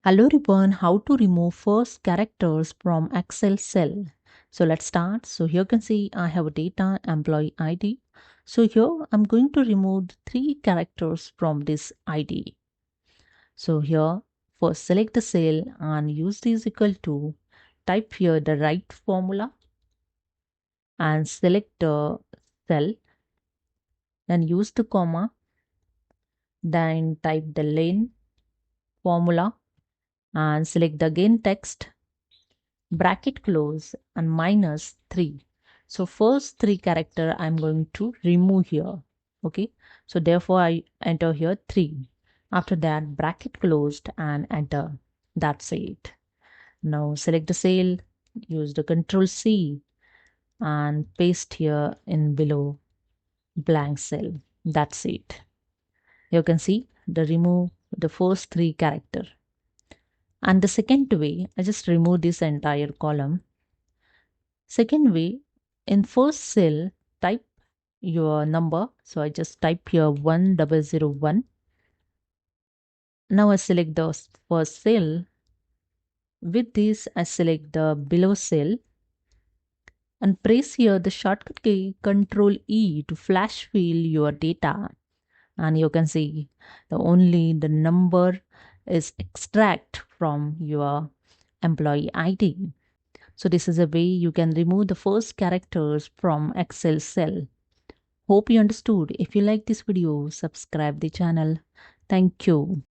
Hello everyone, how to remove first characters from Excel cell. So let's start. So here you can see I have a data employee ID. So here I'm going to remove three characters from this ID. So here first select the cell and use this equal to, type here the right formula and select the cell, then use the comma, then type the lane formula and select the again text, bracket close and -3. So first three character I'm going to remove here. Okay, so therefore I enter here 3. After that bracket closed and enter. That's it. Now select the cell, use the Control C and paste here in below blank cell. That's it. You can see the remove the first three character. And the second way, I just remove this entire column. Second way, in first cell, type your number. So I just type here 1001. Now I select the first cell. With this, I select the below cell and press here the shortcut key Control E to flash fill your data. And you can see the number is extract from your employee ID. So this is a way you can remove the first characters from Excel cell. Hope you understood. If you like this video, subscribe the channel. Thank you.